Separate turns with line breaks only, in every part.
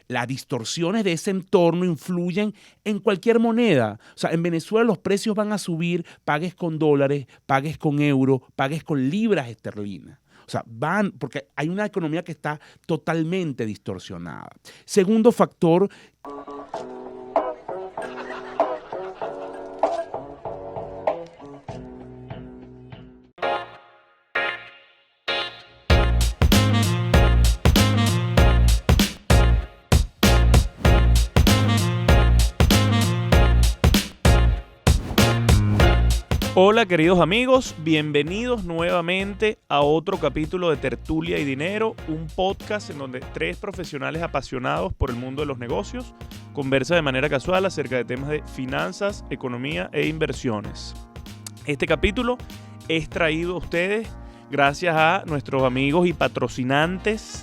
las distorsiones de ese entorno influyen en cualquier moneda. O sea, en Venezuela los precios van a subir, pagues con dólares, pagues con euros, pagues con libras esterlinas. O sea, porque hay una economía que está totalmente distorsionada. Segundo factor.
Hola queridos amigos, bienvenidos nuevamente a otro capítulo de Tertulia y Dinero, un podcast en donde tres profesionales apasionados por el mundo de los negocios conversan de manera casual acerca de temas de finanzas, economía e inversiones. Este capítulo es traído a ustedes gracias a nuestros amigos y patrocinantes,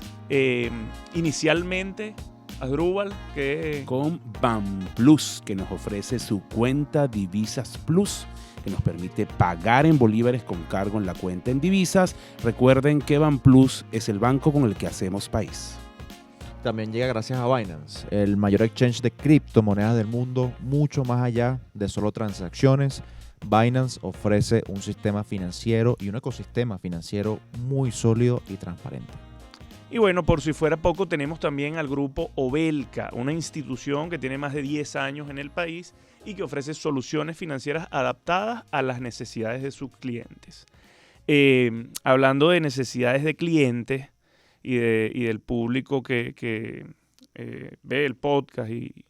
inicialmente Asdrúbal, que
con BanPlus, que nos ofrece su cuenta Divisas Plus, que nos permite pagar en bolívares con cargo en la cuenta en divisas. Recuerden que BanPlus es el banco con el que hacemos país.
También llega gracias a Binance, el mayor exchange de criptomonedas del mundo, mucho más allá de solo transacciones. Binance ofrece un sistema financiero y un ecosistema financiero muy sólido y transparente.
Y bueno, por si fuera poco, tenemos también al grupo Obelca, una institución que tiene más de 10 años en el país y que ofrece soluciones financieras adaptadas a las necesidades de sus clientes. Hablando de necesidades de clientes y del público que ve el podcast y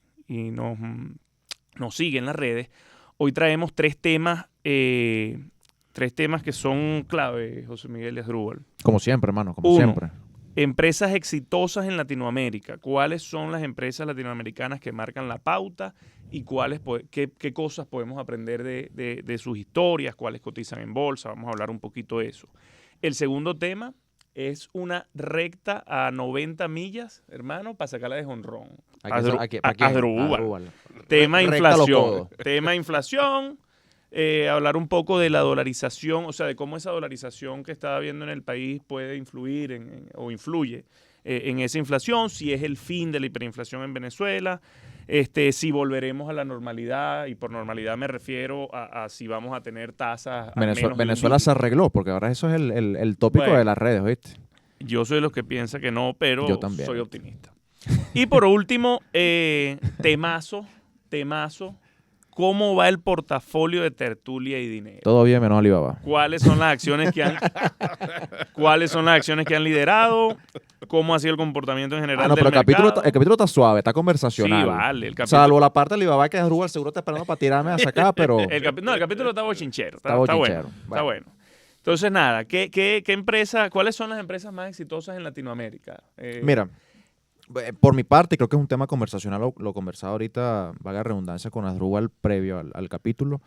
nos sigue en las redes, hoy traemos tres temas que son clave, José Miguel y Asdrúbal.
Como siempre, hermano, como siempre.
Empresas exitosas en Latinoamérica. ¿Cuáles son las empresas latinoamericanas que marcan la pauta y qué cosas podemos aprender de sus historias, cuáles cotizan en bolsa? Vamos a hablar un poquito de eso. El segundo tema es una recta a 90 millas, hermano, para sacarla de jonrón. Asdrúbal. Tema inflación. Hablar un poco de la dolarización, o sea, de cómo esa dolarización que está habiendo en el país puede influir o influye en esa inflación, si es el fin de la hiperinflación en Venezuela, si volveremos a la normalidad, y por normalidad me refiero a si vamos a tener tasas.
Venezuela se arregló, porque ahora eso es el tópico de las redes, ¿viste?
Yo soy de los que piensa que no, pero
yo también
soy optimista. Y por último, temazo. ¿Cómo va el portafolio de Tertulia y Dinero?
Todo bien, menos Alibaba.
¿Cuáles son las acciones que han liderado? ¿Cómo ha sido el comportamiento en general del mercado?
El capítulo está suave, está conversacional.
Sí, vale.
Salvo la parte de Alibaba que Asdrúbal seguro está esperando para tirarme a sacar, pero...
el capítulo está bochinchero. Está
bochinchero.
Bueno. Está bueno. Entonces, nada, ¿cuáles son las empresas más exitosas en Latinoamérica?
Mira, por mi parte, creo que es un tema conversacional, lo conversado ahorita, vaga redundancia, con Asdrúbal previo al capítulo.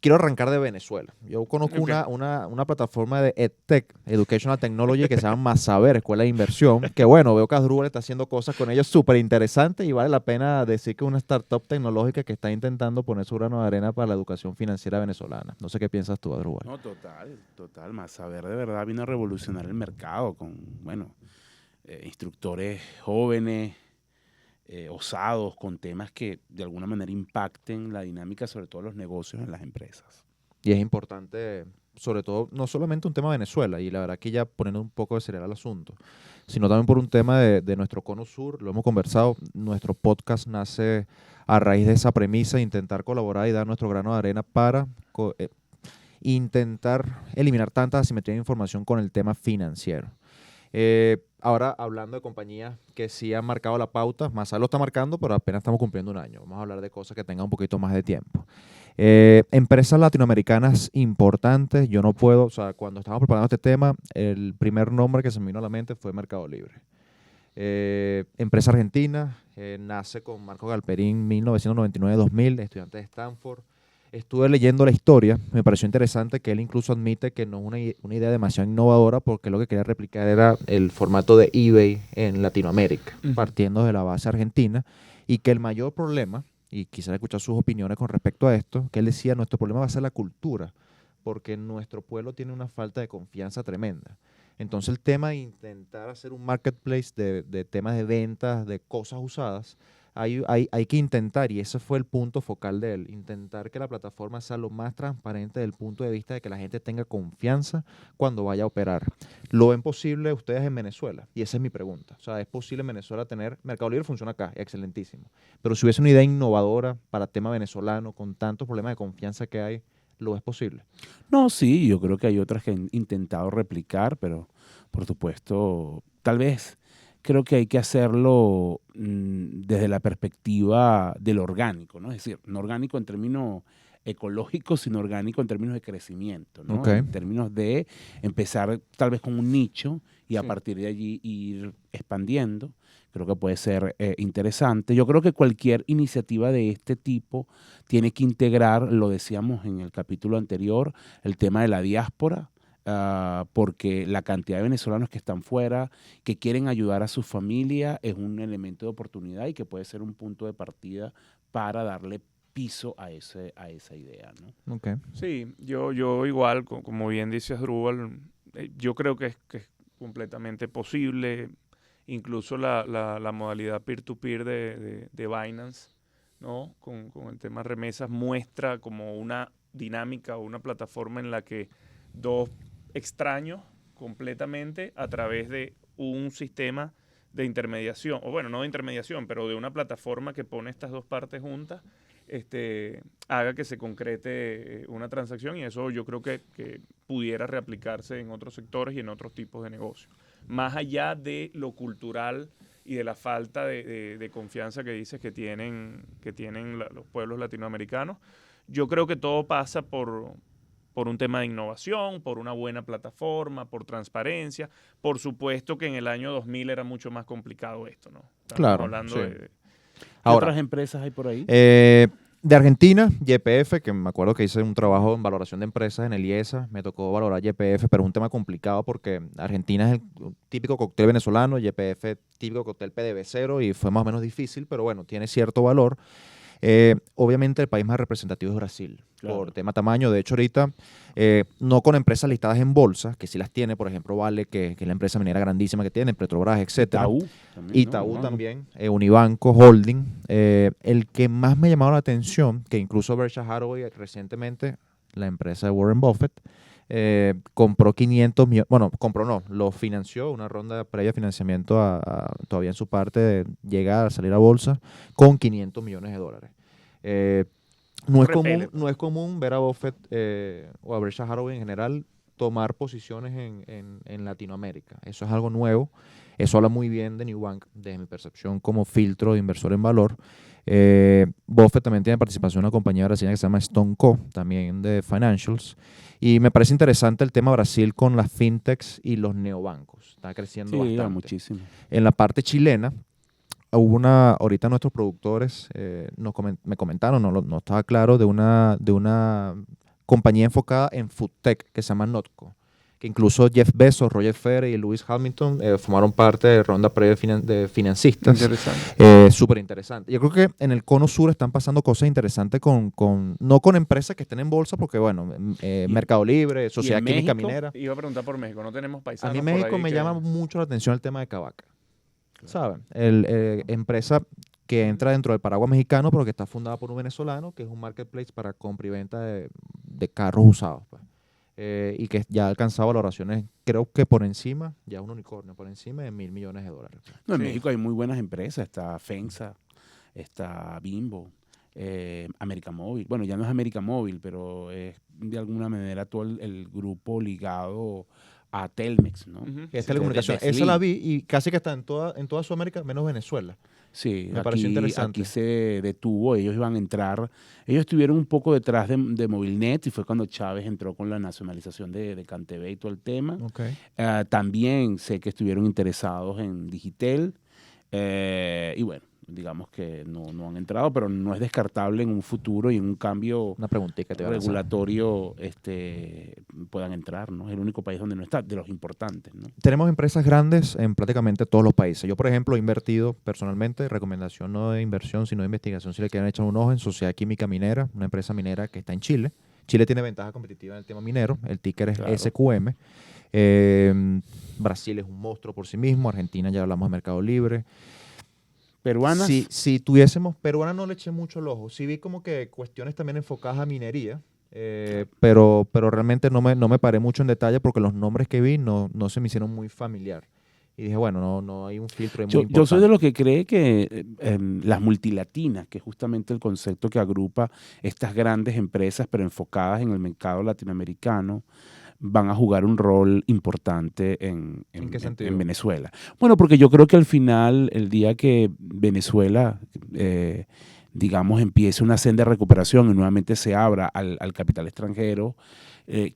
Quiero arrancar de Venezuela. Yo conozco una plataforma de EdTech, Educational Technology, que se llama Masaber, Escuela de Inversión, que bueno, veo que Asdrúbal está haciendo cosas con ellos súper interesantes y vale la pena decir que es una startup tecnológica que está intentando poner su grano de arena para la educación financiera venezolana. No sé qué piensas tú, Asdrúbal.
No, total. Masaber de verdad vino a revolucionar el mercado con, instructores jóvenes, osados, con temas que de alguna manera impacten la dinámica, sobre todo los negocios en las empresas.
Y es importante, sobre todo, no solamente un tema de Venezuela, y la verdad que ya poniendo un poco de seriedad al asunto, sino también por un tema de nuestro cono sur, lo hemos conversado, nuestro podcast nace a raíz de esa premisa de intentar colaborar y dar nuestro grano de arena para intentar eliminar tanta asimetría de información con el tema financiero. Ahora, hablando de compañías que sí han marcado la pauta, Masaber lo está marcando, pero apenas estamos cumpliendo un año. Vamos a hablar de cosas que tengan un poquito más de tiempo. Empresas latinoamericanas importantes, yo no puedo, o sea, cuando estábamos preparando este tema, el primer nombre que se me vino a la mente fue Mercado Libre. Empresa argentina, nace con Marco Galperín 1999-2000, estudiante de Stanford. Estuve leyendo la historia, me pareció interesante que él incluso admite que no es una idea demasiado innovadora porque lo que quería replicar era el formato de eBay en Latinoamérica, partiendo de la base argentina, y que el mayor problema, y quisiera escuchar sus opiniones con respecto a esto, que él decía, nuestro problema va a ser la cultura, porque nuestro pueblo tiene una falta de confianza tremenda. Entonces el tema de intentar hacer un marketplace de temas de ventas, de cosas usadas, hay que intentar, y ese fue el punto focal de él, intentar que la plataforma sea lo más transparente desde el punto de vista de que la gente tenga confianza cuando vaya a operar. ¿Lo ven posible ustedes en Venezuela? Y esa es mi pregunta. O sea, ¿es posible en Venezuela tener... Mercado Libre funciona acá, excelentísimo. Pero si hubiese una idea innovadora para tema venezolano, con tantos problemas de confianza que hay, ¿lo es posible?
No, sí, yo creo que hay otras que han intentado replicar, pero por supuesto, tal vez creo que hay que hacerlo desde la perspectiva del orgánico, ¿no? Es decir, no orgánico en términos ecológicos, sino orgánico en términos de crecimiento, ¿no?
Ok.
En términos de empezar tal vez con un nicho y a
Sí.
partir de allí ir expandiendo. Creo que puede ser interesante. Yo creo que cualquier iniciativa de este tipo tiene que integrar, lo decíamos en el capítulo anterior, el tema de la diáspora, porque la cantidad de venezolanos que están fuera, que quieren ayudar a su familia, es un elemento de oportunidad y que puede ser un punto de partida para darle piso a esa idea, ¿no?
Ok.
Sí, yo igual, como bien dice Asdrúbal, yo creo que es completamente posible. Incluso la modalidad peer-to-peer de Binance, ¿no? Con el tema remesas, muestra como una dinámica o una plataforma en la que dos extraños completamente a través de un sistema de intermediación, o bueno, no de intermediación, pero de una plataforma que pone estas dos partes juntas, haga que se concrete una transacción, y eso yo creo que pudiera reaplicarse en otros sectores y en otros tipos de negocios. Más allá de lo cultural y de la falta de confianza que dices que tienen los pueblos latinoamericanos, yo creo que todo pasa por un tema de innovación, por una buena plataforma, por transparencia. Por supuesto que en el año 2000 era mucho más complicado esto, ¿no? Estamos
Claro,
hablando
sí.
de...
¿Qué
Ahora,
otras empresas hay por ahí?
de Argentina, YPF, que me acuerdo que hice un trabajo en valoración de empresas en el IESA, me tocó valorar YPF, pero es un tema complicado porque Argentina es el típico cóctel venezolano, YPF típico cóctel PDVSero, y fue más o menos difícil, pero bueno, tiene cierto valor. Obviamente el país más representativo es Brasil,
Claro.
por tema tamaño. De hecho, ahorita, no con empresas listadas en bolsa, que sí las tiene, por ejemplo, Vale, que es la empresa minera grandísima que tiene, Petrobras, etcétera.
Itaú también, ¿no?
Itaú
No,
también, Unibanco, Holding. El que más me llamaba la atención, que incluso Berkshire Hathaway recientemente, la empresa de Warren Buffett, compró 500 millones, bueno, compró no, lo financió, una ronda previa de financiamiento todavía en su parte de llegar a salir a bolsa, con 500 millones de dólares. No es común ver a Buffett o a Berkshire Hathaway en general tomar posiciones en Latinoamérica. Eso es algo nuevo. Eso habla muy bien de Newbank, desde mi percepción como filtro de inversor en valor. Buffett también tiene participación en una compañía brasileña que se llama Stone Co., también de financials. Y me parece interesante el tema Brasil con las fintechs y los neobancos. Está creciendo
Sí,
bastante.
muchísimo.
En la parte chilena, ahorita nuestros productores me comentaron, no estaba claro, de una compañía enfocada en foodtech que se llama Notco, que incluso Jeff Bezos, Roger Federer y Lewis Hamilton formaron parte de ronda previa de financistas.
Interesante.
Súper interesante. Yo creo que en el cono sur están pasando cosas interesantes no con empresas que estén en bolsa, porque bueno, Mercado Libre, Sociedad
en
Química
México?
Minera.
Iba a preguntar por México, no tenemos
A
paisanos
mí
por
México
ahí
me
que-
llama mucho la atención el tema de Kavak. ¿Saben? Empresa que entra dentro del paraguas mexicano, pero que está fundada por un venezolano, que es un marketplace para compra y venta de carros usados. Pues. Y que ya ha alcanzado valoraciones, creo que por encima, ya un unicornio, por encima de $1.000 millones.
No, en
Sí.
México hay muy buenas empresas. Está FEMSA, está Bimbo, América Móvil. Bueno, ya no es América Móvil, pero es de alguna manera todo el grupo ligado a Telmex, ¿no?
Ujú.
Es
Sí,
telecomunicación.
de
Esa la
Slim.
vi y casi que está en toda Sudamérica, menos Venezuela.
Sí,
Me pareció interesante.
aquí se detuvo, ellos iban a entrar, ellos estuvieron un poco detrás de Movilnet y fue cuando Chávez entró con la nacionalización de CanTV y todo el tema.
Okay.
También sé que estuvieron interesados en Digitel y bueno, digamos que no han entrado, pero no es descartable en un futuro y en un cambio
Una preguntita que te voy a lanzar.
regulatorio puedan entrar, ¿no? Es el único país donde no está, de los importantes, ¿no?
Tenemos empresas grandes en prácticamente todos los países. Yo, por ejemplo, he invertido personalmente, recomendación no de inversión, sino de investigación, si le quieren echar un ojo, en Sociedad Química Minera, una empresa minera que está en Chile. Chile tiene ventaja competitiva en el tema minero, el ticker es
Claro.
SQM. Brasil es un monstruo por sí mismo, Argentina ya hablamos de Mercado Libre.
Peruanas.
Si tuviésemos, peruana no le eché mucho el ojo, sí vi como que cuestiones también enfocadas a minería, pero realmente no me paré mucho en detalle porque los nombres que vi no se me hicieron muy familiar. Y dije, bueno, no hay un filtro ahí muy importante.
Yo soy de los que cree que las multilatinas, que es justamente el concepto que agrupa estas grandes empresas, pero enfocadas en el mercado latinoamericano, van a jugar un rol importante
¿En qué sentido?
en Venezuela. Bueno, porque yo creo que al final, el día que Venezuela, digamos, empiece una senda de recuperación y nuevamente se abra al capital extranjero,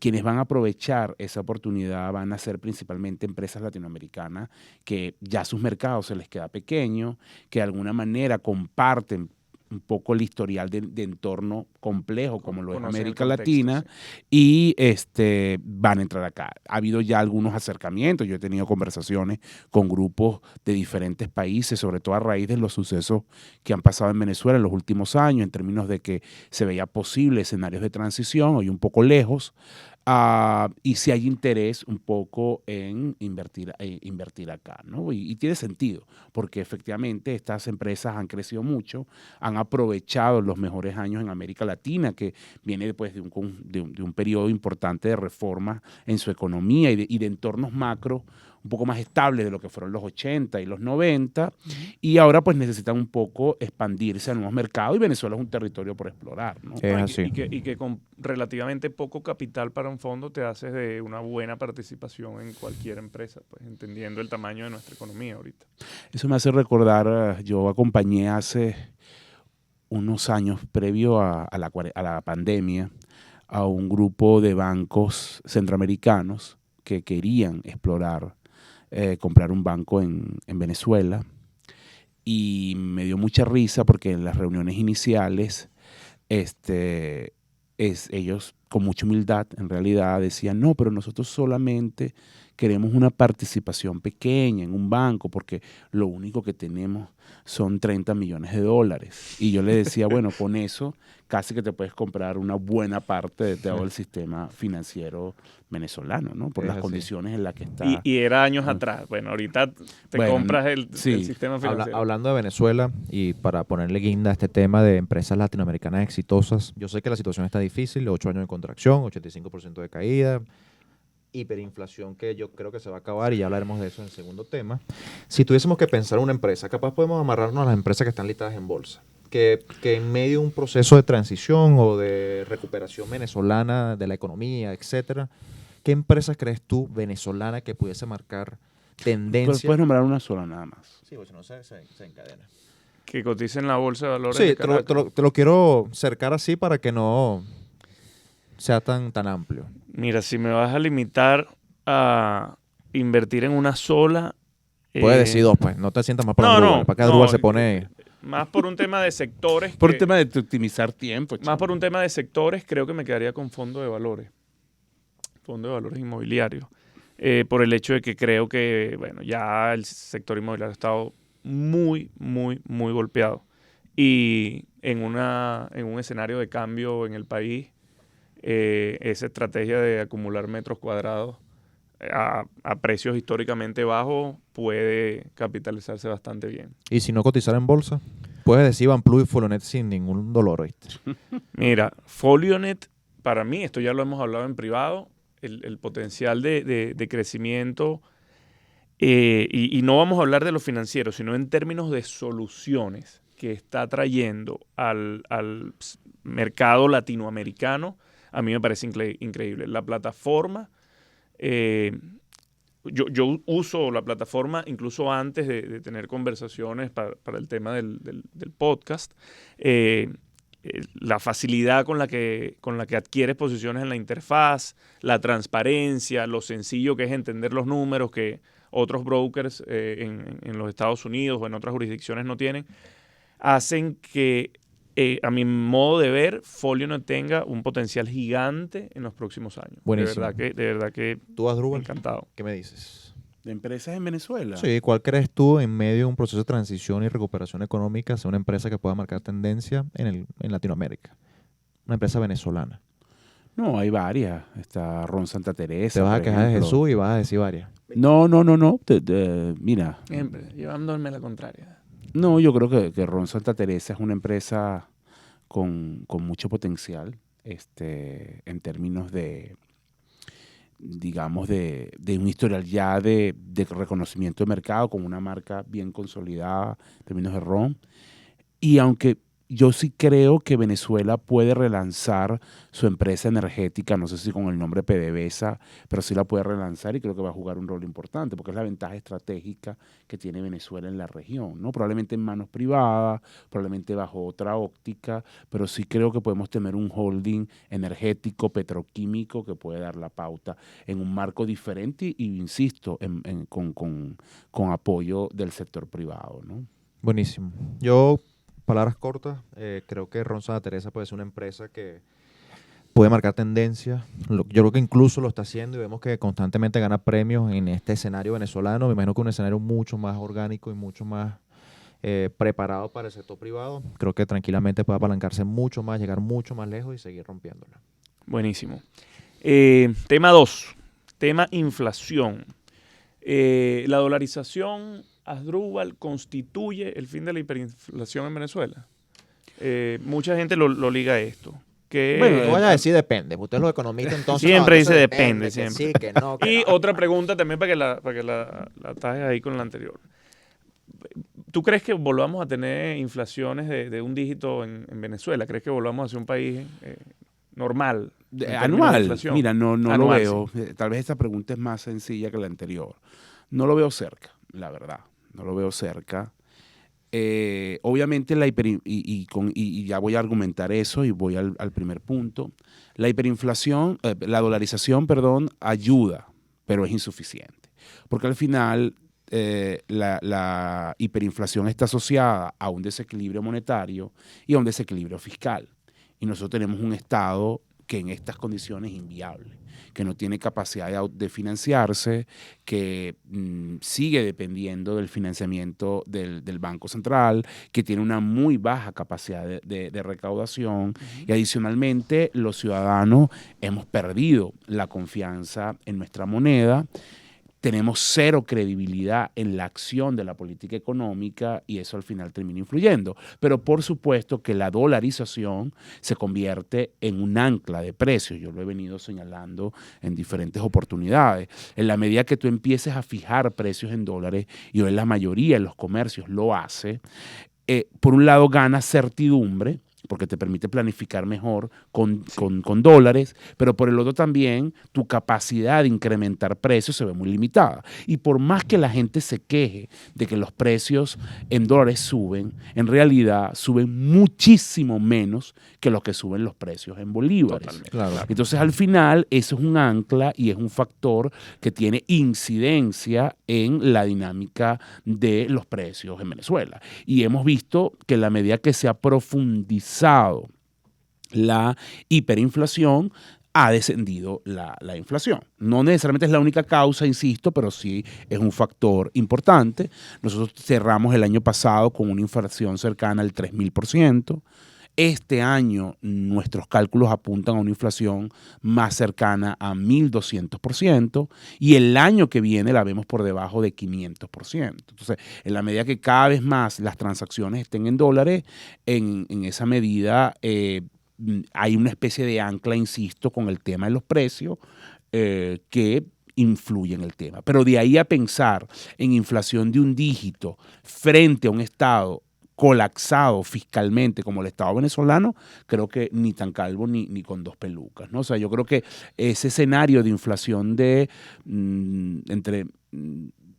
quienes van a aprovechar esa oportunidad van a ser principalmente empresas latinoamericanas que ya sus mercados se les queda pequeño, que de alguna manera comparten un poco el historial de entorno complejo como lo es
Conocen el
América
contexto,
Latina
sí.
y van a entrar acá. Ha habido ya algunos acercamientos, yo he tenido conversaciones con grupos de diferentes países, sobre todo a raíz de los sucesos que han pasado en Venezuela en los últimos años, en términos de que se veía posible escenarios de transición, hoy un poco lejos, y si hay interés un poco en invertir acá, ¿no? Y tiene sentido, porque efectivamente estas empresas han crecido mucho, han aprovechado los mejores años en América Latina, que viene después de un periodo importante de reformas en su economía y de entornos macro un poco más estables de lo que fueron los 80 y los 90, y ahora pues necesitan un poco expandirse a nuevos mercados y Venezuela es un territorio por explorar, ¿no?
Es así.
Y que con relativamente poco capital para un fondo te haces de una buena participación en cualquier empresa, pues entendiendo el tamaño de nuestra economía ahorita.
Eso me hace recordar, yo acompañé hace unos años previo a la pandemia a un grupo de bancos centroamericanos que querían explorar, comprar un banco en Venezuela, y me dio mucha risa porque en las reuniones iniciales ellos con mucha humildad en realidad decían, no, pero nosotros solamente queremos una participación pequeña en un banco porque lo único que tenemos son 30 millones de dólares. Y yo le decía, bueno, con eso casi que te puedes comprar una buena parte de todo el sistema financiero venezolano, ¿no? Por
Es
las
así.
condiciones en las que está.
Y era años atrás. Bueno, ahorita te
Bueno,
compras el
sí.
sistema financiero.
Hablando de Venezuela, y para ponerle guinda a este tema de empresas latinoamericanas exitosas, yo sé que la situación está difícil, 8 años de contracción, 85% de caída, hiperinflación que yo creo que se va a acabar y ya hablaremos de eso en el segundo tema. Si tuviésemos que pensar una empresa, capaz podemos amarrarnos a las empresas que están listadas en bolsa, que en medio de un proceso de transición o de recuperación venezolana de la economía, etcétera, ¿qué empresas crees tú venezolana que pudiese marcar tendencia?
Puedes nombrar una sola nada más.
Sí, pues si no se encadena.
Que cotice en la bolsa de valores
Sí,
de Caracas.
te lo quiero cercar así para que no sea tan amplio.
Mira, si me vas a limitar a invertir en una sola...
Puedes decir dos, pues. No te sientas más por
no,
Andúbal.
no,
Para que
no,
Andúbal se pone...
Más por un tema de sectores.
Por un tema de optimizar tiempo.
Más por un tema de sectores, creo que me quedaría con fondo de valores. Fondo de valores inmobiliarios. Por el hecho de que creo que, bueno, ya el sector inmobiliario ha estado muy, muy, muy golpeado. Y en un escenario de cambio en el país, esa estrategia de acumular metros cuadrados a precios históricamente bajos puede capitalizarse bastante bien.
Y si no cotizar en bolsa, puedes decir Banplus y Folionet sin ningún dolor, ¿oíste?
Mira, Folionet, para mí, esto ya lo hemos hablado en privado, el potencial de crecimiento, y no vamos a hablar de lo financiero, sino en términos de soluciones que está trayendo al mercado latinoamericano, a mí me parece increíble. La plataforma, yo uso la plataforma incluso antes de tener conversaciones para el tema del podcast. La facilidad con la que adquieres posiciones en la interfaz, la transparencia, lo sencillo que es entender los números que otros brokers en los Estados Unidos o en otras jurisdicciones no tienen, hacen que, a mi modo de ver, Folionet tenga un potencial gigante en los próximos años.
Buenísimo.
De verdad que
¿Tú, Asdrúbal?
encantado.
¿Qué me dices?
¿De empresas en Venezuela?
Sí, ¿cuál crees tú en medio de un proceso de transición y recuperación económica sea una empresa que pueda marcar tendencia en Latinoamérica? Una empresa venezolana.
No, hay varias. Está Ron Santa Teresa.
Te vas a
por
quejar de
ejemplo.
Jesús y vas a decir varias.
No. Mira,
Siempre, llevándome la contraria.
no, yo creo que Ron Santa Teresa es una empresa con mucho potencial en términos de, digamos, de un historial ya de reconocimiento de mercado, con una marca bien consolidada en términos de ron. Y aunque yo sí creo que Venezuela puede relanzar su empresa energética, no sé si con el nombre PDVSA, pero sí la puede relanzar y creo que va a jugar un rol importante porque es la ventaja estratégica que tiene Venezuela en la región, ¿no? Probablemente en manos privadas, probablemente bajo otra óptica, pero sí creo que podemos tener un holding energético, petroquímico que puede dar la pauta en un marco diferente y insisto, con apoyo del sector privado, ¿no?
Buenísimo. Yo, palabras cortas, creo que Ron Santa Teresa puede ser una empresa que puede marcar tendencia. Yo creo que incluso lo está haciendo y vemos que constantemente gana premios en este escenario venezolano. Me imagino que un escenario mucho más orgánico y mucho más preparado para el sector privado. Creo que tranquilamente puede apalancarse mucho más, llegar mucho más lejos y seguir rompiéndola.
Buenísimo. Tema 2, tema inflación. La dolarización, Asdrúbal, constituye el fin de la hiperinflación en Venezuela. Mucha gente lo liga a esto. Que,
Bueno, no vaya a decir depende. Usted es los economistas, entonces.
Siempre
entonces
dice depende,
que
siempre.
sí, que no, que
y
no.
otra pregunta también para que la atajes ahí con la anterior. ¿Tú crees que volvamos a tener inflaciones de un dígito en Venezuela? ¿Crees que volvamos a ser un país normal? en términos de
Anual,
inflación?
mira, no
Anual,
lo veo. Tal vez esta pregunta es más sencilla que la anterior. No lo veo cerca, la verdad. No lo veo cerca. Obviamente y ya voy a argumentar eso y voy al primer punto. La hiperinflación, la dolarización, perdón, ayuda, pero es insuficiente. Porque al final la hiperinflación está asociada a un desequilibrio monetario y a un desequilibrio fiscal. Y nosotros tenemos un Estado que en estas condiciones es inviable, que no tiene capacidad de financiarse, que sigue dependiendo del financiamiento del Banco Central, que tiene una muy baja capacidad de recaudación y adicionalmente los ciudadanos hemos perdido la confianza en nuestra moneda. Tenemos cero credibilidad en la acción de la política económica y eso al final termina influyendo. Pero por supuesto que la dolarización se convierte en un ancla de precios. Yo lo he venido señalando en diferentes oportunidades. En la medida que tú empieces a fijar precios en dólares, y hoy la mayoría de los comercios lo hace, por un lado gana certidumbre, porque te permite planificar mejor con dólares, pero por el otro también tu capacidad de incrementar precios se ve muy limitada. Y por más que la gente se queje de que los precios en dólares suben, en realidad suben muchísimo menos que los que suben los precios en bolívares.
Totalmente.
Claro.
Entonces, al final, eso es un ancla y es un factor que tiene incidencia en la dinámica de los precios en Venezuela. Y hemos visto que en la medida que se ha profundizado la hiperinflación, ha descendido la inflación. No necesariamente es la única causa, insisto, pero sí es un factor importante. Nosotros cerramos el año pasado con una inflación cercana al 3.000%. Este año nuestros cálculos apuntan a una inflación más cercana a 1.200% y el año que viene la vemos por debajo de 500%. Entonces, en la medida que cada vez más las transacciones estén en dólares, en esa medida hay una especie de ancla, insisto, con el tema de los precios que influye en el tema. Pero de ahí a pensar en inflación de un dígito frente a un Estado colapsado fiscalmente como el Estado venezolano, creo que ni tan calvo ni con dos pelucas, ¿no? O sea, yo creo que ese escenario de inflación de entre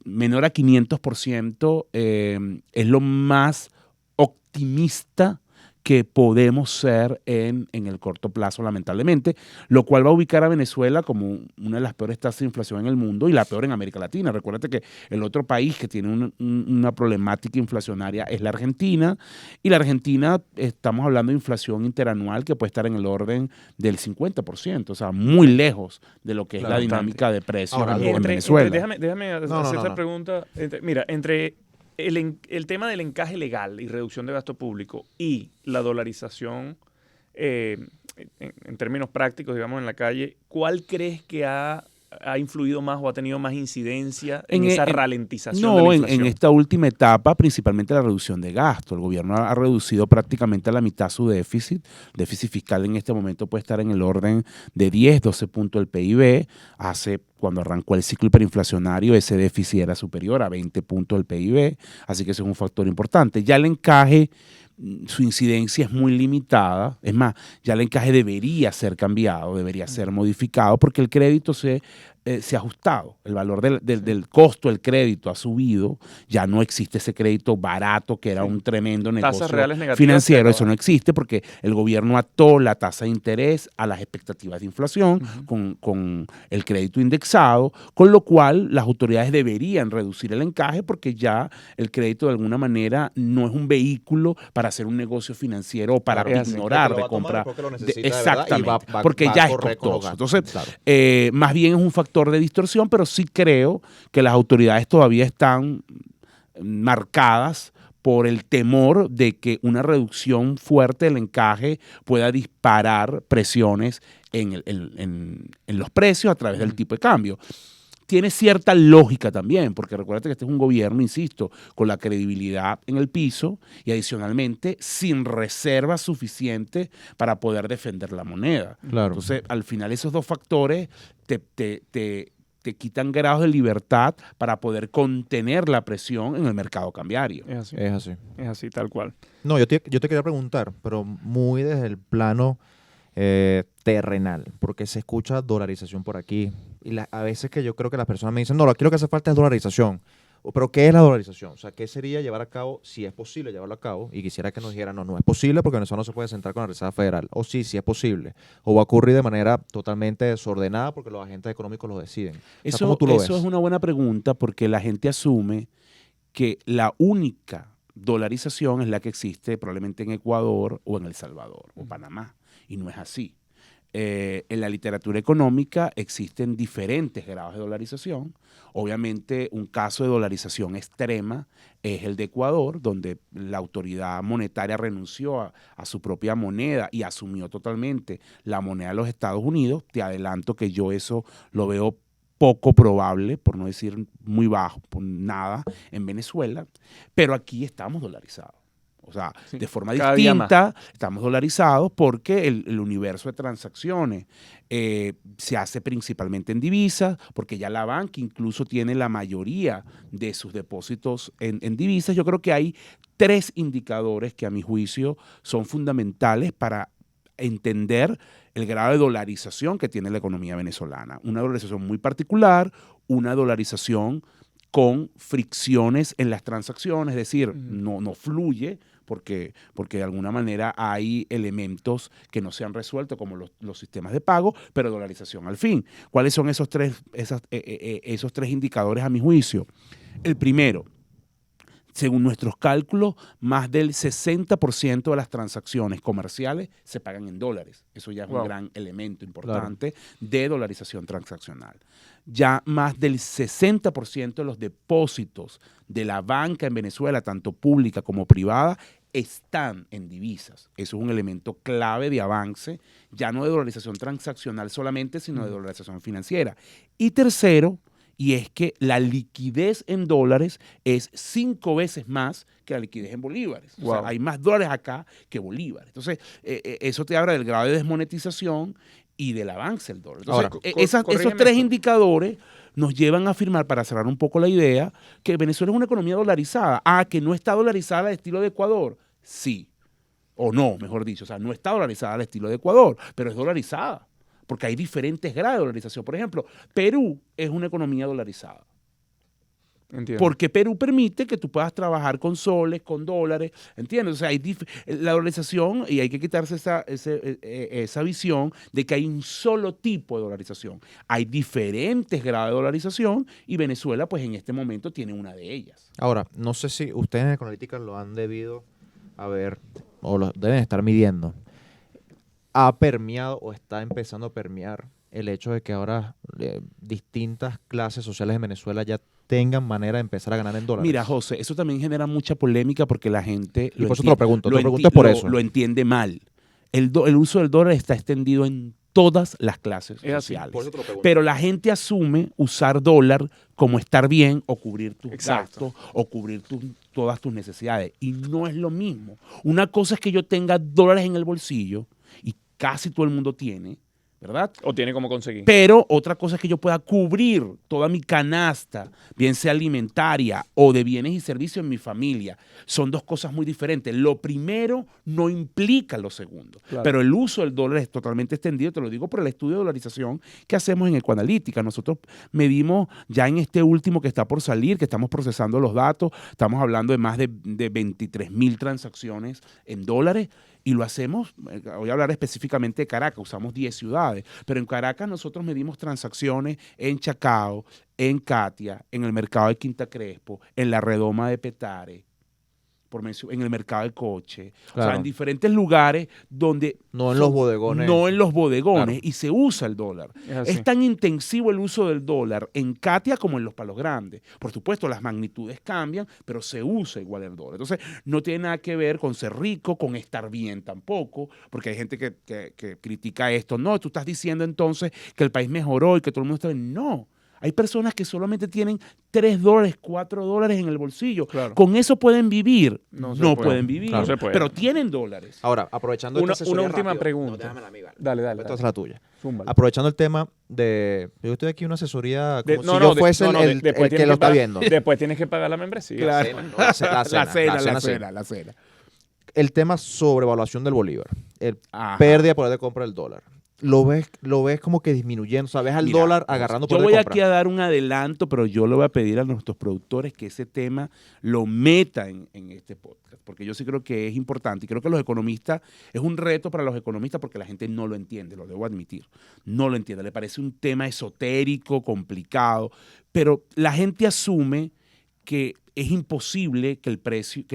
menor a 500% es lo más optimista que podemos ser en el corto plazo, lamentablemente, lo cual va a ubicar a Venezuela como una de las peores tasas de inflación en el mundo y la peor en América Latina. Recuérdate que el otro país que tiene una problemática inflacionaria es la Argentina, y la Argentina estamos hablando de inflación interanual que puede estar en el orden del 50%, o sea, muy lejos de lo que es la dinámica de precios
Ahora,
en Venezuela.
Déjame hacer esta pregunta. Mira, entre el tema del encaje legal y reducción de gasto público y la dolarización en términos prácticos, digamos, en la calle, ¿cuál crees que ha influido más o ha tenido más incidencia en esa ralentización de la inflación?
En esta última etapa, principalmente la reducción de gasto. El gobierno ha reducido prácticamente a la mitad su déficit. El déficit fiscal en este momento puede estar en el orden de 10, 12 puntos del PIB. Cuando arrancó el ciclo hiperinflacionario, ese déficit era superior a 20 puntos del PIB. Así que ese es un factor importante. Ya el encaje, su incidencia es muy limitada. Es más, ya el encaje debería ser cambiado, debería ser modificado, porque el crédito se ha ajustado. El valor del costo del crédito ha subido. Ya no existe ese crédito barato que era un tremendo negocio
Tasas reales negativas
financiero. Eso no existe porque el gobierno ató la tasa de interés a las expectativas de inflación con el crédito indexado, con lo cual las autoridades deberían reducir el encaje porque ya el crédito de alguna manera no es un vehículo para hacer un negocio financiero o para ignorar de compra. Exactamente, porque ya es costoso. Entonces, claro, más bien es un factor de distorsión, pero sí creo que las autoridades todavía están marcadas por el temor de que una reducción fuerte del encaje pueda disparar presiones en los precios a través del tipo de cambio. Tiene cierta lógica también, porque recuerda que este es un gobierno, insisto, con la credibilidad en el piso y adicionalmente sin reservas suficientes para poder defender la moneda.
Claro.
Entonces, al final esos dos factores te quitan grados de libertad para poder contener la presión en el mercado cambiario.
Es así.
Es así.
Es así, tal cual.
No, yo te quería preguntar, pero muy desde el plano terrenal, porque se escucha dolarización por aquí. Y a veces que yo creo que las personas me dicen, no, aquí lo que hace falta es dolarización. Pero ¿qué es la dolarización? O sea, ¿qué sería llevar a cabo, si es posible llevarlo a cabo? Y quisiera que nos dijeran, no es posible porque Venezuela no se puede sentar con la Reserva Federal. O sí es posible. O va a ocurrir de manera totalmente desordenada porque los agentes económicos lo deciden.
Eso,
¿cómo tú lo ves?
Eso es una buena pregunta porque la gente asume que la única dolarización es la que existe probablemente en Ecuador o en El Salvador o Panamá. Y no es así. En la literatura económica existen diferentes grados de dolarización. Obviamente, un caso de dolarización extrema es el de Ecuador, donde la autoridad monetaria renunció a su propia moneda y asumió totalmente la moneda de los Estados Unidos. Te adelanto que yo eso lo veo poco probable, por no decir muy bajo, por nada, en Venezuela. Pero aquí estamos dolarizados. O sea, sí, de forma distinta, estamos dolarizados porque el universo de transacciones se hace principalmente en divisas, porque ya la banca incluso tiene la mayoría de sus depósitos en divisas. Yo creo que hay 3 indicadores que a mi juicio son fundamentales para entender el grado de dolarización que tiene la economía venezolana. Una dolarización muy particular, una dolarización con fricciones en las transacciones, es decir, no fluye, porque de alguna manera hay elementos que no se han resuelto, como los sistemas de pago, pero dolarización al fin. ¿Cuáles son esos tres indicadores a mi juicio? El primero, según nuestros cálculos, más del 60% de las transacciones comerciales se pagan en dólares. Eso ya es un gran elemento importante de dolarización transaccional. Ya más del 60% de los depósitos de la banca en Venezuela, tanto pública como privada, están en divisas. Eso es un elemento clave de avance, ya no de dolarización transaccional solamente, sino de dolarización financiera. Y tercero, y es que la liquidez en dólares es 5 veces más que la liquidez en bolívares. O sea, hay más dólares acá que bolívares. Entonces, eso te habla del grado de desmonetización y del avance del dólar. Entonces, ahora, esos 3 indicadores nos llevan a afirmar, para cerrar un poco la idea, que Venezuela es una economía dolarizada. Que no está dolarizada al estilo de Ecuador. Sí. O no, mejor dicho. O sea, no está dolarizada al estilo de Ecuador, pero es dolarizada. Porque hay diferentes grados de dolarización. Por ejemplo, Perú es una economía dolarizada.
Entiendo.
Porque Perú permite que tú puedas trabajar con soles, con dólares, ¿entiendes? O sea, hay la dolarización, y hay que quitarse esa visión de que hay un solo tipo de dolarización. Hay diferentes grados de dolarización y Venezuela, pues en este momento, tiene una de ellas.
Ahora, no sé si ustedes en Economitica lo han debido haber, o lo deben estar midiendo. ¿Ha permeado o está empezando a permear el hecho de que ahora distintas clases sociales en Venezuela ya tengan manera de empezar a ganar en dólares?
Mira, José, eso también genera mucha polémica porque la gente
y por eso te lo pregunto, es por eso.
Lo entiende mal. el uso del dólar está extendido en todas las clases
Es así.
sociales.
Por eso te lo pregunto.
Pero la gente asume usar dólar como estar bien o cubrir tus
Exacto.
gastos o cubrir todas tus necesidades. Y no es lo mismo. Una cosa es que yo tenga dólares en el bolsillo y casi todo el mundo tiene, ¿verdad?
O tiene como conseguir.
Pero otra cosa es que yo pueda cubrir toda mi canasta, bien sea alimentaria o de bienes y servicios en mi familia. Son dos cosas muy diferentes. Lo primero no implica lo segundo.
Claro.
Pero el uso del dólar es totalmente extendido. Te lo digo por el estudio de dolarización que hacemos en Ecoanalítica. Nosotros medimos ya en este último que está por salir, que estamos procesando los datos. Estamos hablando de más de 23,000 transacciones en dólares. Y lo hacemos, voy a hablar específicamente de Caracas, usamos 10 ciudades, pero en Caracas nosotros medimos transacciones en Chacao, en Catia, en el mercado de Quinta Crespo, en la Redoma de Petare, en el mercado de Coche, o sea,
Claro.
en diferentes lugares donde...
No en los bodegones.
No en los bodegones,
Claro.
y se usa el dólar.
Es así.
Es tan intensivo el uso del dólar en Catia como en los Palos Grandes. Por supuesto, las magnitudes cambian, pero se usa igual el dólar. Entonces, no tiene nada que ver con ser rico, con estar bien tampoco, porque hay gente que critica esto. No, tú estás diciendo entonces que el país mejoró y que todo el mundo está bien. No. Hay personas que solamente tienen $3, $4 en el bolsillo.
Claro.
¿Con eso pueden vivir?
No
No,
se puede.
pueden vivir,
Claro, no se puede.
pero tienen dólares.
Ahora, aprovechando
Una-
esta asesoría
una última
rápido.
pregunta.
No, déjamela a mí, vale.
Dale.
Esta es la tuya.
Zúmbala.
Aprovechando el tema de... Yo estoy aquí en una asesoría como
De-
si yo fuese
no,
el
después
que
tienes
lo está
pagar-
viendo.
Después tienes que pagar la membresía.
Claro.
La cena.
La cena.
El tema sobrevaluación del bolívar. El
Ajá.
pérdida de poder de compra del dólar. Lo ves como que disminuyendo. O sea, ves al
Mira,
dólar agarrando
yo
poder
voy
de
aquí
compra.
a dar un adelanto, pero yo le voy a pedir a nuestros productores que ese tema lo meta en este podcast, porque yo sí creo que es importante y creo que los economistas, es un reto para los economistas porque la gente no lo entiende, lo debo admitir, no lo entiende, le parece un tema esotérico, complicado, pero la gente asume que es imposible que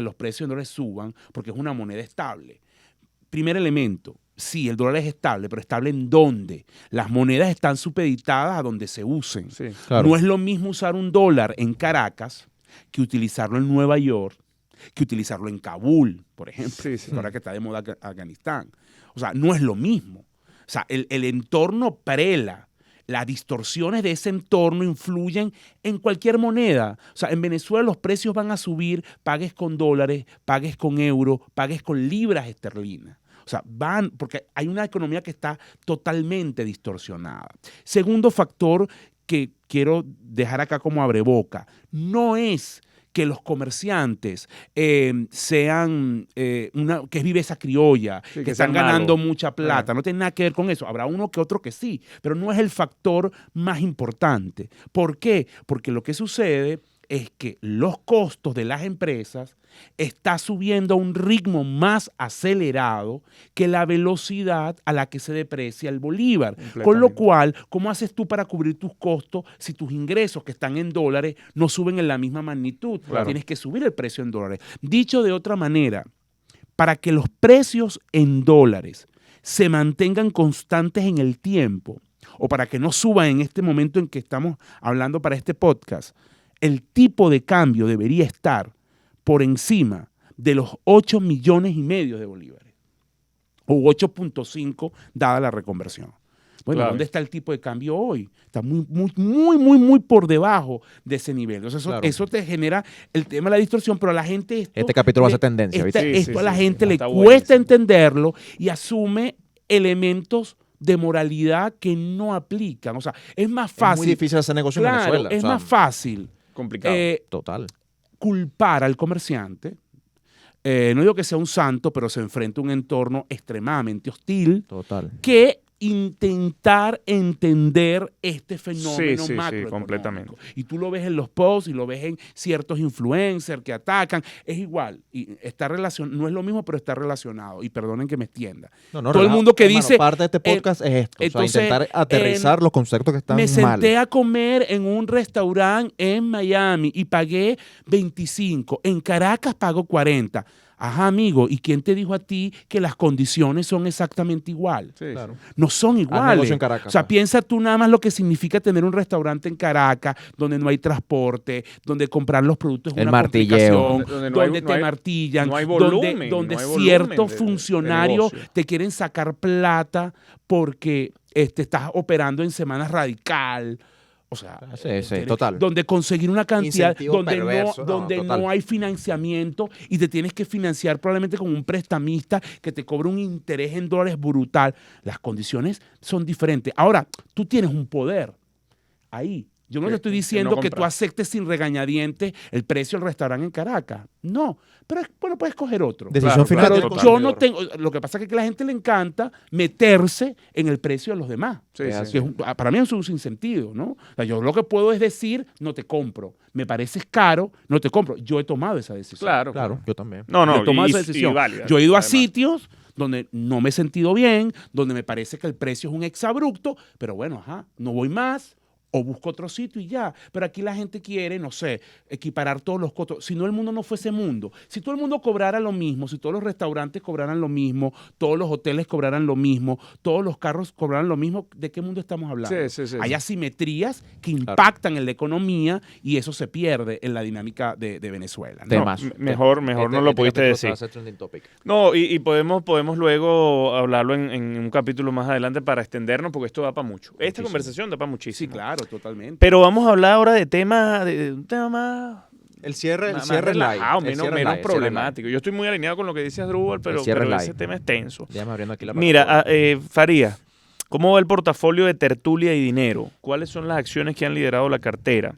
los precios en dólares suban porque es una moneda estable. Primer elemento. Sí, el dólar es estable, pero ¿estable en dónde? Las monedas están supeditadas a donde se usen.
Sí.
Claro.
No es lo mismo usar un dólar en Caracas que utilizarlo en Nueva York, que utilizarlo en Kabul, por ejemplo,
Sí.
ahora que está de moda Afganistán. O sea, no es lo mismo. O sea, el entorno prela. Las distorsiones de ese entorno influyen en cualquier moneda. O sea, en Venezuela los precios van a subir, pagues con dólares, pagues con euros, pagues con libras esterlinas. O sea, porque hay una economía que está totalmente distorsionada. Segundo factor que quiero dejar acá como abreboca, no es que los comerciantes sean que es viveza criolla,
Sí,
que
sean
están ganando
malos.
mucha plata. No tiene nada que ver con eso. Habrá uno que otro que sí, pero no es el factor más importante. ¿Por qué? Porque lo que sucede es que los costos de las empresas está subiendo a un ritmo más acelerado que la velocidad a la que se deprecia el bolívar. Con lo cual, ¿cómo haces tú para cubrir tus costos si tus ingresos que están en dólares no suben en la misma magnitud?
Claro.
Tienes que subir el precio en dólares. Dicho de otra manera, para que los precios en dólares se mantengan constantes en el tiempo o para que no suban en este momento en que estamos hablando para este podcast, el tipo de cambio debería estar por encima de los 8,5 millones de bolívares o 8.5 dada la reconversión. Bueno,
Claro.
¿dónde está el tipo de cambio hoy? Está muy por debajo de ese nivel. Entonces,
Claro.
eso te genera el tema de la distorsión, pero a la gente
Este capítulo va a ser tendencia, ¿viste?
Sí,
esto a la
sí,
gente le
está
cuesta
buenísimo.
entenderlo y asume elementos de moralidad que no aplican. O sea, es más
Es
fácil.
muy difícil hacer negocio en
Claro,
Venezuela.
es
o sea,
más fácil
Complicado.
Total.
culpar al comerciante. No digo que sea un santo, pero se enfrenta a un entorno extremadamente hostil
Total.
que intentar entender este fenómeno
Sí,
macroeconómico.
completamente.
Y tú lo ves en los posts y lo ves en ciertos influencers que atacan. Es igual. Y está no es lo mismo, pero está relacionado. Y perdonen que me extienda.
No,
Todo el mundo que
hermano,
dice,
parte de este podcast es esto.
entonces,
o sea, intentar aterrizar los conceptos que están
me
mal.
senté a comer en un restaurante en Miami y pagué 25. En Caracas pago 40. Ajá, amigo, ¿y quién te dijo a ti que las condiciones son exactamente igual?
Sí,
Claro.
No son iguales.
negocio en Caracas,
O sea,
pues.
piensa tú nada más lo que significa tener un restaurante en Caracas, donde no hay transporte, donde comprar los productos es
El
una
martilleo.
complicación,
Donde
donde
no
te
hay-
martillan,
no hay volumen,
donde
no hay volumen
ciertos
de
funcionarios
negocio.
te quieren sacar plata porque estás operando en semana radical. O sea,
Sí, total.
donde conseguir una cantidad,
Incentivo
donde,
perverso,
donde
total.
no hay financiamiento y te tienes que financiar probablemente con un prestamista que te cobra un interés en dólares brutal. Las condiciones son diferentes. Ahora, tú tienes un poder ahí. Yo no te estoy
Que no
diciendo que tú
comprar.
aceptes sin regañadientes el precio del restaurante en Caracas. No, pero bueno, puedes coger otro.
Decisión
Claro,
final
claro,
del
Pero
total.
yo no
consumidor.
tengo, lo que pasa es que a la gente le encanta meterse en el precio de los demás.
Sí,
Es
sí,
así.
Que para mí es un sinsentido, ¿no? O sea, yo lo que puedo es decir, no te compro. Me pareces caro, no te compro. Yo he tomado esa decisión.
Claro,
Claro,
claro.
yo también.
No,
Yo
no,
he tomado
y,
esa
y
decisión.
válida,
Yo he ido a
además.
sitios donde no me he sentido bien, donde me parece que el precio es un exabrupto, pero bueno, ajá, no voy más o busco otro sitio y ya. Pero aquí la gente quiere, no sé, equiparar todos los costos. Si no, el mundo no fuese mundo. Si todo el mundo cobrara lo mismo, si todos los restaurantes cobraran lo mismo, todos los hoteles cobraran lo mismo, todos los carros cobraran lo mismo, ¿de qué mundo estamos hablando?
Sí.
Hay asimetrías que impactan en la economía y eso se pierde en la dinámica de Venezuela, ¿no?
Temas.
Mejor no lo pudiste
capítulo
decir.
va a ser trending topic.
No, y podemos luego hablarlo en un capítulo más adelante para extendernos, porque esto da para mucho. Esta
Muchísimo.
conversación da para
Sí,
muchísimo.
claro, totalmente.
Pero vamos a hablar ahora de un tema más,
El cierre
más
es light.
relajado,
El
menos,
cierre es
menos
light, el cierre es light.
problemático. Yo estoy muy alineado con lo que dice Asdrúbal, pero
cierre es
ese
light.
tema es tenso.
Déjame abriendo aquí la
Mira,
plataforma.
Faría, ¿cómo va el portafolio de Tertulia y Dinero? ¿Cuáles son las acciones que han liderado la cartera?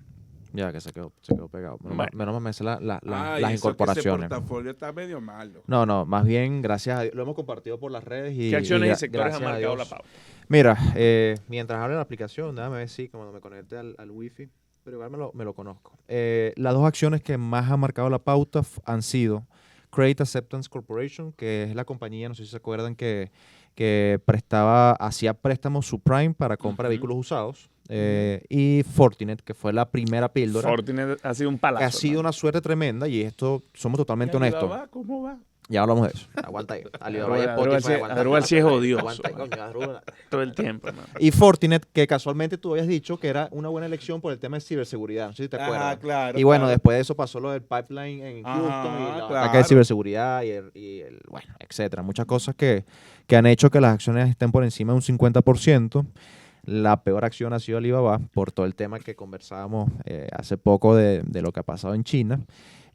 Ya que se quedó pegado.
Bueno.
Menos mal me sé las
Ay, eso
incorporaciones.
Que ese portafolio está medio malo.
No, más bien, gracias a Dios. Lo hemos compartido por las redes y
¿Qué acciones y sectores
gracias
han
a
marcado
Dios.
la pauta?
Mira, mientras hable la aplicación, déjame ver si cuando me conecte al wifi, pero igual me lo conozco. Las dos acciones que más han marcado la pauta han sido Credit Acceptance Corporation, que es la compañía, no sé si se acuerdan, que hacía préstamos subprime para compra de vehículos usados, y Fortinet, que fue la primera píldora,
Fortinet ha sido un
que
palazo.
ha sido una suerte tremenda, y esto somos totalmente
¿Y
honestos.
Alibaba, ¿cómo va?
Ya hablamos de eso. Aguanta ahí. Alibaba y
Adrúbal
Spotify, aguanta.
Adrúbal sí es odioso,
Aguanta ahí,
man.
coño, Adrúbal.
todo el tiempo, hermano.
Y Fortinet, que casualmente tú habías dicho que era una buena elección por el tema de ciberseguridad. No sé si te acuerdas.
claro.
Y bueno,
claro.
después de eso pasó lo del pipeline en
Ajá,
Houston y el
claro.
ataque de ciberseguridad bueno, etcétera. Muchas cosas que han hecho que las acciones estén por encima de un 50%. La peor acción ha sido Alibaba por todo el tema que conversábamos hace poco de lo que ha pasado en China.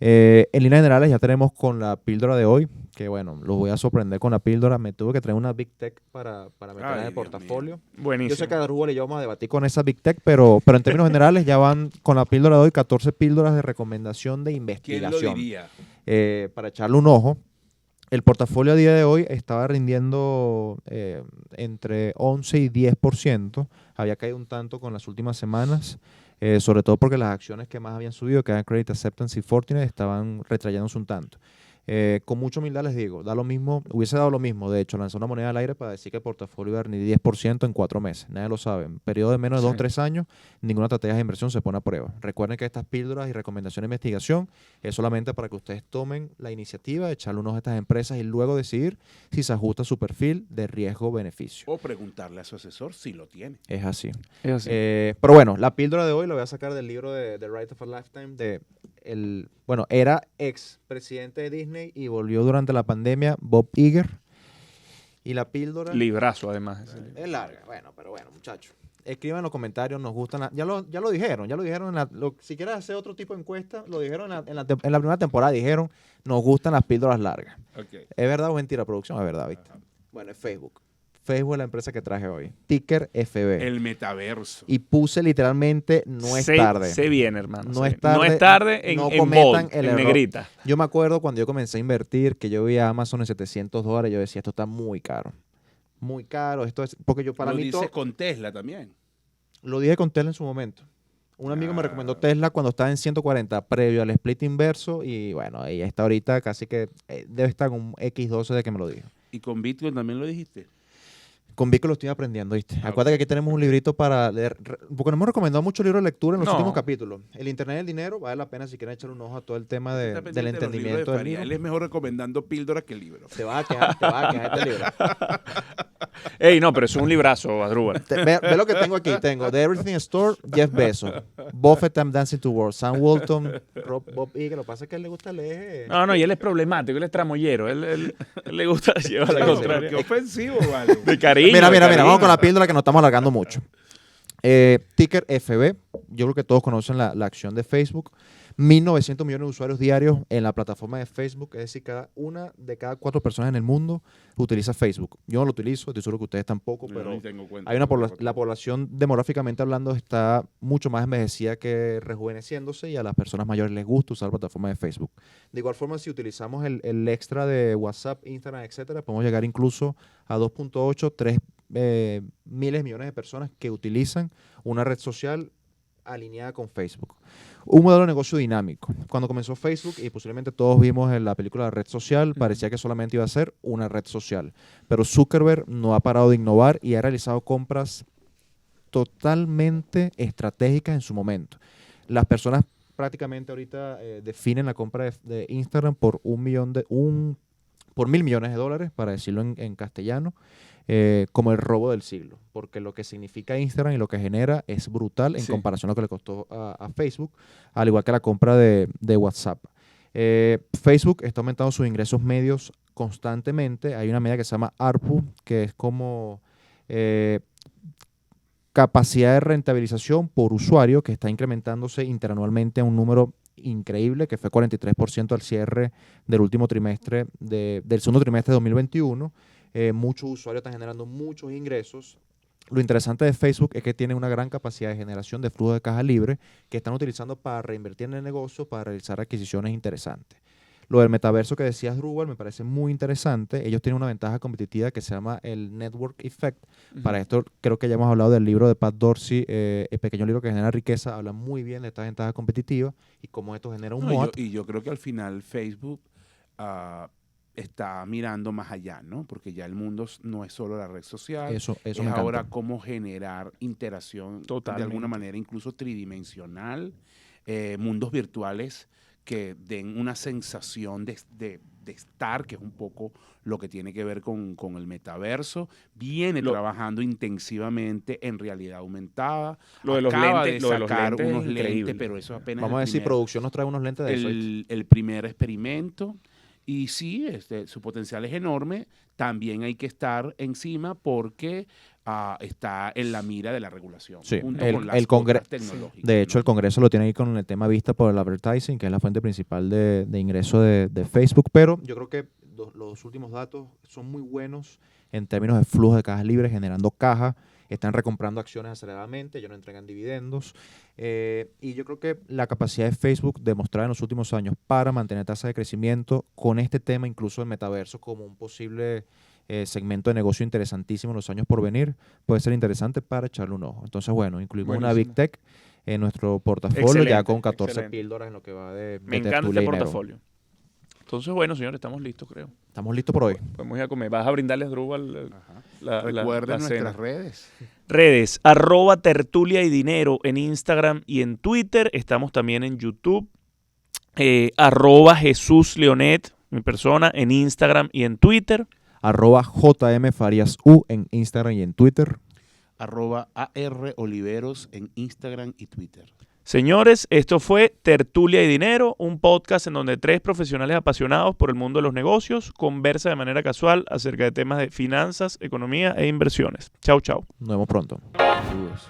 En líneas generales ya tenemos con la píldora de hoy, que bueno, los voy a sorprender con la píldora. Me tuve que traer una Big Tech para meter
Ay,
en el
Dios
portafolio.
Buenísimo.
Yo sé que a Darúbal y yo vamos a debatir con esa Big Tech, pero en términos generales ya van con la píldora de hoy 14 píldoras de recomendación de
¿Quién lo
investigación.
diría?
Para echarle un ojo. El portafolio a día de hoy estaba rindiendo entre 11 y 10%. Había caído un tanto con las últimas semanas, sobre todo porque las acciones que más habían subido, que eran Credit Acceptance y Fortinet, estaban retrayéndose un tanto. Con mucha humildad les digo, hubiese dado lo mismo. De hecho, lanzó una moneda al aire para decir que el portafolio iba a rendir 10% en 4 meses. Nadie lo sabe. En periodo de menos de 2 o 3 años, ninguna estrategia de inversión se pone a prueba. Recuerden que estas píldoras y recomendaciones de investigación es solamente para que ustedes tomen la iniciativa de echarle un ojo a estas empresas y luego decidir si se ajusta a su perfil de riesgo-beneficio.
O preguntarle a su asesor si lo tiene.
Es así.
Es así.
Pero bueno, la píldora de hoy la voy a sacar del libro de The Right of a Lifetime era ex presidente de Disney y volvió durante la pandemia, Bob Iger. Y la píldora
Librazo, además. ese libro.
es larga. Pero bueno, muchachos. Escriban en los comentarios, nos gustan. Ya lo dijeron. Si quieres hacer otro tipo de encuesta, lo dijeron en la primera temporada. Dijeron, nos gustan las píldoras largas.
Okay.
¿Es verdad o mentira, producción? Es verdad, ¿viste? Bueno, es Facebook. Facebook es la empresa que traje hoy. Ticker FB.
El metaverso.
Y puse literalmente, no es tarde.
Se viene, hermano.
No
se
es
viene. No
tarde,
es tarde en,
no
en
cometan
bold,
el
en
error.
negrita.
Yo me acuerdo cuando yo comencé a invertir, que yo vi a Amazon en $700, yo decía, esto está muy caro. Muy caro. Esto es, porque yo para
lo
mí
dices con Tesla también.
lo dije con Tesla en su momento. Un amigo me recomendó
Ah.
Tesla cuando estaba en 140, previo al split inverso, y bueno, ella está ahorita casi que debe estar con un X12 de que me lo dijo.
Y con Bitcoin también lo dijiste.
Con Vico lo estoy aprendiendo, ¿viste? Acuérdate que aquí tenemos un librito para leer, porque nos hemos recomendado muchos libros de lectura en los últimos capítulos. El Internet del Dinero, vale la pena si quieren echar un ojo a todo el tema del entendimiento del libro.
Él es mejor recomendando píldoras que libros.
Te vas a quejar este libro.
Ey, no, pero eso es un librazo, Adrúbal.
Ve lo que tengo aquí. Tengo The Everything Store, Jeff Bezos, Buffett, I'm Dancing to Work, Sam Walton, Bob Iger. Lo que pasa es que a él le gusta leer.
No, y él es problemático, él es tramoyero. Él le gusta llevar la contraria.
Qué ofensivo, vale.
De cariño.
Mira,
de cariño.
vamos con la píldora que nos estamos alargando mucho. Ticker FB, yo creo que todos conocen la acción de Facebook. 1.900 millones de usuarios diarios en la plataforma de Facebook, es decir, una de cada 4 personas en el mundo utiliza Facebook. Yo no lo utilizo, estoy seguro que ustedes tampoco, pero hay la población demográficamente hablando está mucho más envejecida que rejuveneciéndose y a las personas mayores les gusta usar la plataforma de Facebook. De igual forma, si utilizamos el extra de WhatsApp, Instagram, etcétera, podemos llegar incluso a 2.8, 3 miles de millones de personas que utilizan una red social alineada con Facebook. Un modelo de negocio dinámico. Cuando comenzó Facebook, y posiblemente todos vimos en la película La Red Social, parecía que solamente iba a ser una red social. Pero Zuckerberg no ha parado de innovar y ha realizado compras totalmente estratégicas en su momento. Las personas prácticamente ahorita definen la compra de Instagram por por $1.000 millones, para decirlo en castellano, como el robo del siglo, porque lo que significa Instagram y lo que genera es brutal en comparación a lo que le costó a Facebook, al igual que la compra de WhatsApp. Facebook está aumentando sus ingresos medios constantemente. Hay una media que se llama ARPU, que es como capacidad de rentabilización por usuario, que está incrementándose interanualmente a un número increíble, que fue 43% al cierre del último trimestre del segundo trimestre de 2021. Muchos usuarios están generando muchos ingresos. Lo interesante de Facebook es que tiene una gran capacidad de generación de flujo de caja libre que están utilizando para reinvertir en el negocio, para realizar adquisiciones interesantes. Lo del metaverso que decías, Rubal, me parece muy interesante. Ellos tienen una ventaja competitiva que se llama el Network Effect. Para esto creo que ya hemos hablado del libro de Pat Dorsey, el pequeño libro que genera riqueza. Habla muy bien de esta ventaja competitiva y cómo esto genera un moat.
Y yo creo que al final Facebook está mirando más allá, ¿no? Porque ya el mundo no es solo la red social,
eso
es ahora cómo generar interacción de alguna manera, incluso tridimensional, mundos virtuales que den una sensación de estar, que es un poco lo que tiene que ver con el metaverso. Viene trabajando intensivamente en realidad aumentada.
Lo de los lentes,
unos lentes, pero eso apenas
vamos a ver si producción nos trae unos lentes de eso.
El primer experimento. Y sí, su potencial es enorme. También hay que estar encima porque está en la mira de la regulación.
Sí,
junto con las otras tecnológicas.
De hecho, el Congreso lo tiene ahí con el tema vista por el advertising, que es la fuente principal de ingreso de Facebook. Pero yo creo que los últimos datos son muy buenos en términos de flujo de cajas libres, generando caja. Están recomprando acciones aceleradamente, ellos no entregan dividendos. Y yo creo que la capacidad de Facebook de mostrar en los últimos años para mantener tasa de crecimiento con este tema, incluso el metaverso como un posible segmento de negocio interesantísimo en los años por venir, puede ser interesante para echarle un ojo. Entonces, bueno, incluimos una Big Tech en nuestro portafolio, ya con 14 píldoras en lo que va de
Me encanta este portafolio. Entonces, bueno, señores, estamos listos, creo.
Estamos listos por hoy.
Podemos ir a comer. ¿Vas a brindarles, Drupal,
Recuerden nuestras
cena?
redes.
Redes, @tertulia y dinero en Instagram y en Twitter. Estamos también en YouTube. @Jesús Leonet, mi persona, en Instagram y en Twitter.
@JMFariasU en Instagram y en Twitter.
@AROliveros en Instagram y Twitter.
Señores, esto fue Tertulia y Dinero, un podcast en donde 3 profesionales apasionados por el mundo de los negocios conversan de manera casual acerca de temas de finanzas, economía e inversiones. Chau, chau.
Nos vemos pronto. Saludos.